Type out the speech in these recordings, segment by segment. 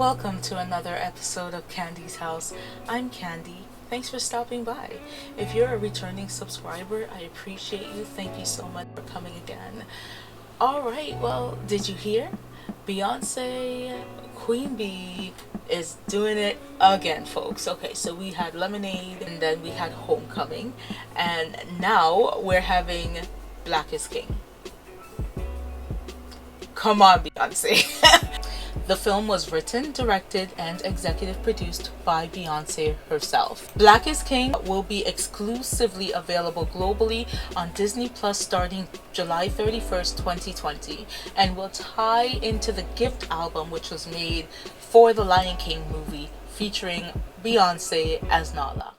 Welcome to another episode of Kandy's House. I'm Kandy. Thanks for stopping by. If you're a returning subscriber, I appreciate you. Thank you so much for coming again. Alright, well, did you hear? Beyonce, Queen Bee is doing it again, folks. Okay, so we had Lemonade and then we had Homecoming, and now we're having Black is King. Come on, Beyonce. The film was written, directed, and executive produced by Beyonce herself. Black is King will be exclusively available globally on Disney Plus starting July 31st, 2020, and will tie into the Gift album which was made for the Lion King movie featuring Beyonce as Nala.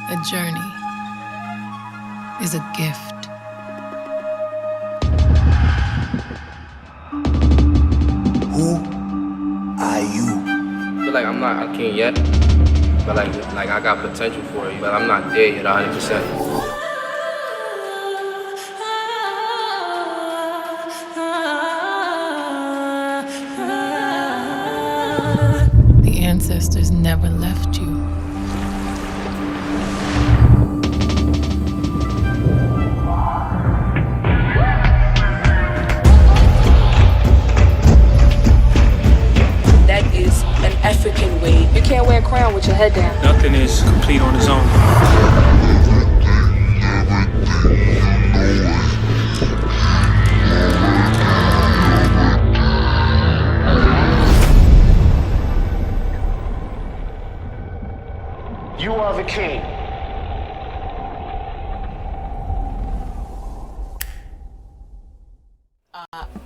A journey is a gift. Who are you? I feel like I'm not a king yet, but like I got potential for it, but I'm not there yet 100%. The ancestors never left you. That is an African way. You can't wear a crown with your head down. Nothing is complete on its own. You are the king.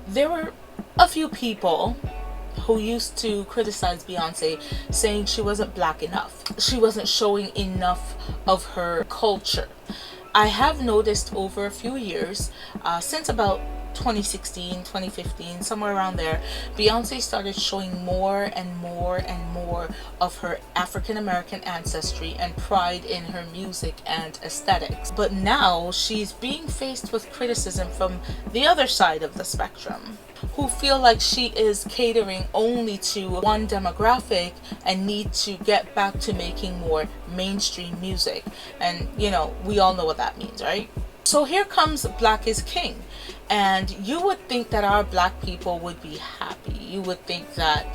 There were a few people who used to criticize Beyonce, saying she wasn't black enough. She wasn't showing enough of her culture. I have noticed over a few years, since about 2016, 2015, somewhere around there, Beyonce started showing more and more and more of her African American ancestry and pride in her music and aesthetics. But now she's being faced with criticism from the other side of the spectrum, who feel like she is catering only to one demographic and need to get back to making more mainstream music. And you know, we all know what that means, right? So here comes Black is King, and you would think that our black people would be happy. You would think that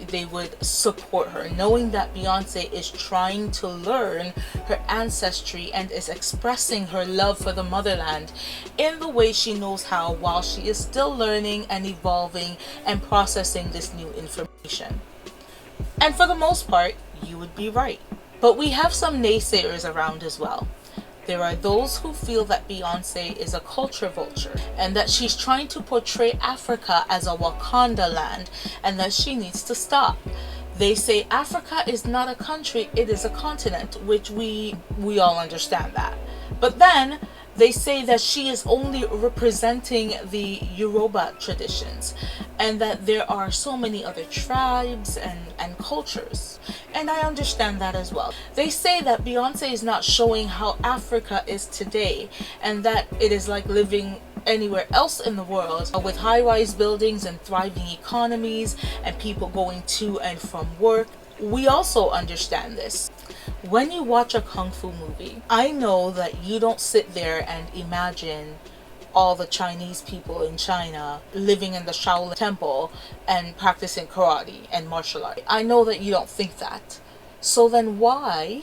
they would support her, knowing that Beyonce is trying to learn her ancestry and is expressing her love for the motherland in the way she knows how, while she is still learning and evolving and processing this new information. And for the most part, you would be right. But we have some naysayers around as well. There are those who feel that Beyonce is a culture vulture and that she's trying to portray Africa as a Wakanda land and that she needs to stop. They say Africa is not a country, it is a continent, which we all understand that. But then they say that she is only representing the Yoruba traditions and that there are so many other tribes and cultures. And I understand that as well. They say that Beyonce is not showing how Africa is today and that it is like living anywhere else in the world with high-rise buildings and thriving economies and people going to and from work. We also understand this. When you watch a kung fu movie, I know that you don't sit there and imagine all the Chinese people in China living in the Shaolin temple and practicing karate and martial art. I know that you don't think that. So then why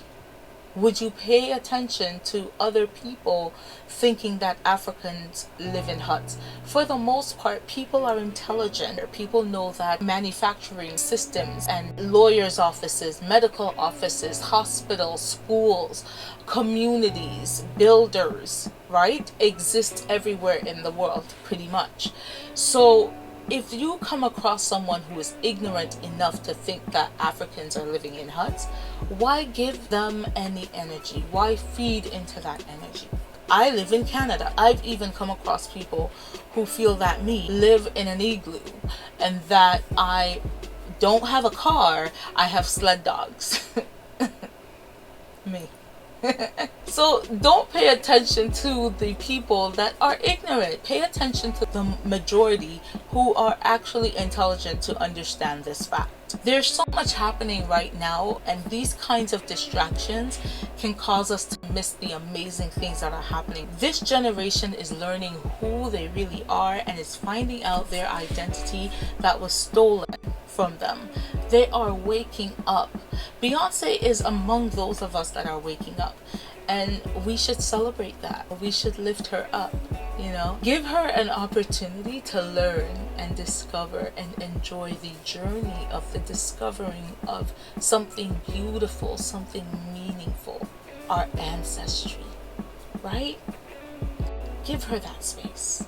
would you pay attention to other people thinking that Africans live in huts? For the most part, people are intelligent. People know that manufacturing systems and lawyers' offices, medical offices, hospitals, schools, communities, builders, right, exist everywhere in the world, pretty much. So if you come across someone who is ignorant enough to think that Africans are living in huts, why give them any energy? Why feed into that energy? I live in Canada. I've even come across people who feel that me live in an igloo and that I don't have a car, I have sled dogs. Me. So don't pay attention to the people that are ignorant. Pay attention to the majority who are actually intelligent to understand this fact. There's so much happening right now, and these kinds of distractions can cause us to miss the amazing things that are happening. This generation is learning who they really are and is finding out their identity that was stolen from them. They are waking up. Beyonce is among those of us that are waking up, and we should celebrate that. We should lift her up, you know, give her an opportunity to learn and discover and enjoy the journey of the discovering of something beautiful, something meaningful, our ancestry, right? Give her that space.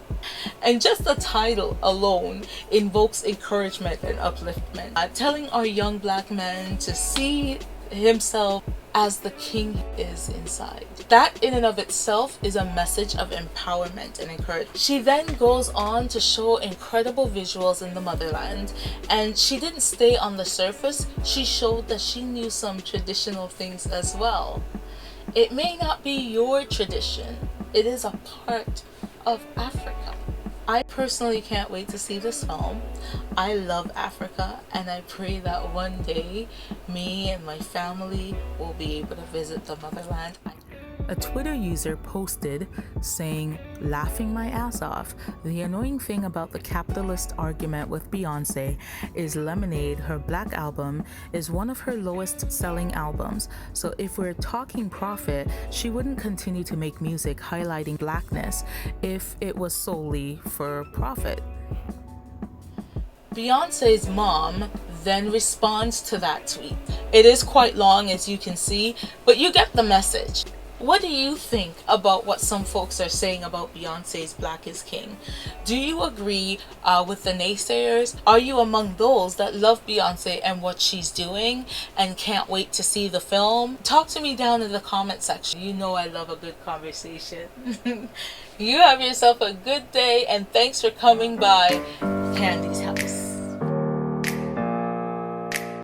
And just the title alone invokes encouragement and upliftment, telling our young black man to see himself as the king he is inside. That in and of itself is a message of empowerment and encouragement. She then goes on to show incredible visuals in the motherland, and she didn't stay on the surface. She showed that she knew some traditional things as well. It may not be your tradition, it is a part of Africa. I personally can't wait to see this film. I love Africa, and I pray that one day me and my family will be able to visit the motherland. A Twitter user posted saying, "Laughing my ass off. The annoying thing about the capitalist argument with Beyonce is Lemonade, her black album, is one of her lowest selling albums. So if we're talking profit, she wouldn't continue to make music highlighting blackness if it was solely for profit." Beyonce's mom then responds to that tweet. It is quite long, as you can see, but you get the message. What do you think about what some folks are saying about Beyonce's Black is King? Do you agree with the naysayers? Are you among those that love Beyonce and what she's doing and can't wait to see the film? Talk to me down in the comment section. You know I love a good conversation. You have yourself a good day, and thanks for coming by Kandy's